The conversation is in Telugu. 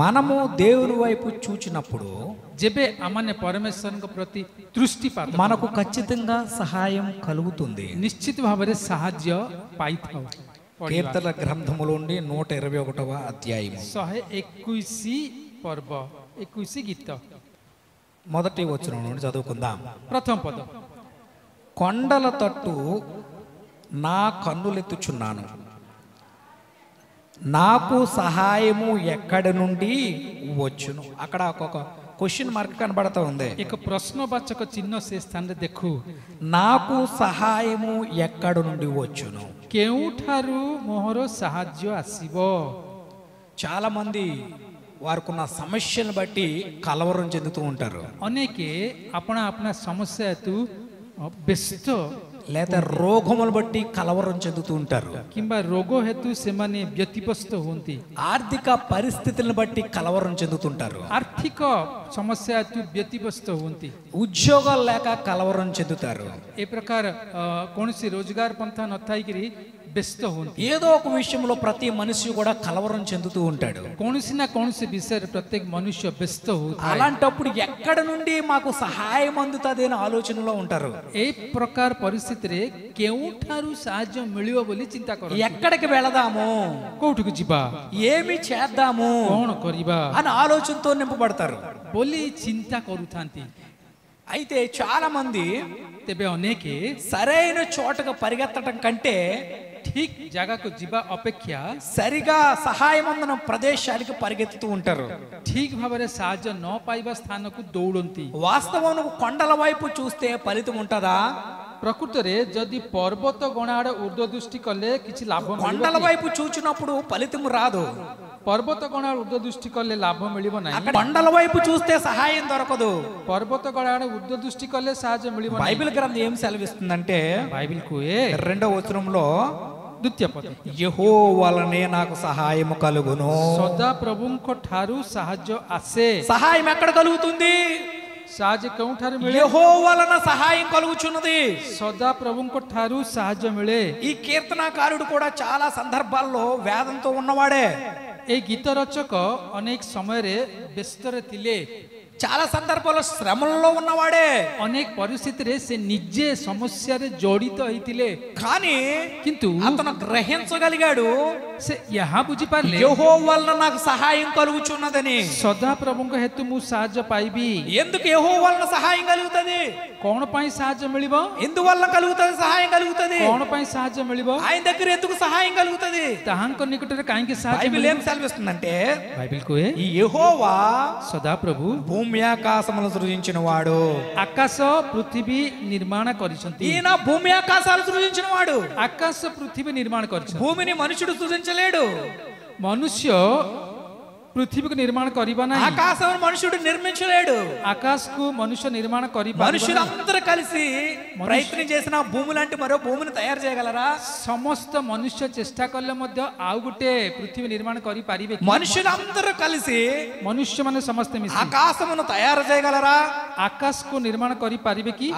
మనము దేవుని వైపు చూచినప్పుడు जेबे आमने परमेश्वर प्रति दृष्टिपात మనకు ఖచ్చితంగా సహాయం కలుగుతుంది. निश्चित भावरे साहाय्य पाई थाउ కీర్తన గ్రంథములోని 121వ అధ్యాయము 121 पर्व 21 गीत మొదటి వచనం నుండి చదువుకుందాం. प्रथम पद కొండల తట్టు నా కన్నులెత్తుచున్నాను, నాకు సహాయము ఎక్కడి నుండి వచ్చును. అక్కడ ఒక క్వశ్చన్ మార్క్ కనబడతా ఉంది. एक प्रश्नवाचक चिन्ह से स्थान रे देखु నాకు సహాయము ఎక్కడి నుండి వచ్చును. केउठारु मोहर साहाय्य आसीबो. చాలా మంది వారికున్న సమస్యలను బట్టి కలవరం చెందుతూ ఉంటారు. अनेके अपना अपना समस्या हेतु व्यस्त లేదా రోగములు బట్టి కలవరం చెందుతూ ఉంటారు. किंबा रोग हेतु से माने व्यतिग्रस्त होती. ఆర్థిక పరిస్థితులను బట్టి కలవరం చెందుతుంటారు. आर्थिक समस्या हेतु व्यतिग्रस्त होती. ఉద్యోగాలు లేక కలవరం చెందుతారు. ए प्रकार कौन सी रोजगार पंथा न थाई करी व्यस्त होती. ఏదో ఒక విషయంలో ప్రతి మనిషి కూడా కలవరం చెందుతూ ఉంటాడు. कौन सी विषय प्रत्येक मनुष्य व्यस्त होता. అలాంటప్పుడు ఎక్కడ నుండి మాకు సహాయం అందుతుంది అనే ఆలోచనలో ఉంటారు. ए प्रकार परिस्थिति रे केउठारु साहाय्य मिलियो बोली चिंता करो. ఎక్కడికి వెళదాము, कोठुకు जिबा, ఏమి చేద్దాము कौन करिबा అని ఆలోచనతో నింపబడతారు. बोली चिंता करूथांती. అయితే చాలా మంది तेबे अनेके సరైన చోటకు పరిగెత్తడం కంటే ठीक जगह को जीवा अपेक्षा సరిగా సహాయం అందిన ప్రదేశానికి పరిగెత్తుతూ ఉంటారు. ठीक भावरे साहाय्य न पाइबा स्थान को दौड़ती. వాస్తవానికి కొండల వైపు చూస్తే ఫలితం ఉంటదా? प्रकृत रे जदि पर्वत गणाड़ ऊर्ध्व दृष्टि कले किछि लाभ కొండల వైపు చూచినప్పుడు ఫలితం రాదు. पर्वत गणाड़ ऊर्ध्व दृष्टि कले लाभ मिलिबो नाही. అక్కడ కొండల వైపు చూస్తే సహాయం దొరకదు. पर्वत गणाड़ ऊर्ध्व दृष्टि कले साहाय्य मिलिबो नाही. బైబిల్ గ్రంథం ఏం సెలవిస్తుందంటే बाइबिल को ए 2వ వచనంలో द्वितीय पद యెహోవాలనే నాకు సహాయము కలుగును. सदा प्रभुंको ठारू साहाय्य आसे. సహాయం ఎక్కడ కలుగుతుంది? साहाय्य केउठारू मिले? యెహోవాలన సహాయం కలుగుచున్నది. सदा प्रभुंको ठारू साहाय्य मिले. ఈ కీర్తనాకారుడు కూడా చాలా సందర్భాల్లో వేదంతో ఉన్నవాడే. ए गीत रचक अनेक समय रे व्यस्त रे थिले. చాలా సందర్భాల్లో శ్రమల్లో ఉన్నవాడే. अनेक परिस्थिति रे से निजे समस्या रे जड़ित होइतिले. కానీ किंतु అతను గ్రహించగలిగాడు, से यहाँ बुझी पारले యెహోవాలన నాకు సహాయం కలుగుచున్నదని. सदा प्रभुंको हेतु मु साहाय्य पाइबी. ఎందుకు యెహోవాలన సహాయం కలుగుతది? कौन पाई साहाय्य मिलिबो? ఎందువల్ల కలుగుతది సహాయం కలుగుతది? कौन पाई साहाय्य मिलिबो? ఆయన దగ్గర ఎందుకు సహాయం కలుగుతది? ताहांको निकटरे काहेकि साहाय्य బైబిల్ ఏం मिलिबो? సెలవిస్తుందంటే बाइबिल को ए ఈ యెహోవా सदा प्रभु భూమి ఆకాశములను సృజించిన వాడు. आकाश पृथ्वी निर्माण करिसंती. ఈయన భూమి ఆకాశాలు సృజించిన వాడు. आकाश पृथ्वी निर्माण करिसंती. భూమిని మనుషుడు సృజించలేడు. मनुष्य पृथ्वी को निर्माण करिबा नाही. ఆకాశం మనుషుడు నిర్మించలేడు. आकाश को मनुष्य निर्माण करि पारिबा नाही. మనుషులందరూ కలిసి ప్రయత్నం చేసిన భూమి లాంటి మరో భూమిని తయారు చేయగలరా? समस्त मनुष्य चेष्टा कले मध्य आउ गुटे पृथ्वी निर्माण करि पारिबे कि? మనుషులందరూ కలిసి मनुष्य माने समस्त मिसी ఆకాశమును తయారు చేయగలరా? आकाश को निर्माण करि पारिबे कि?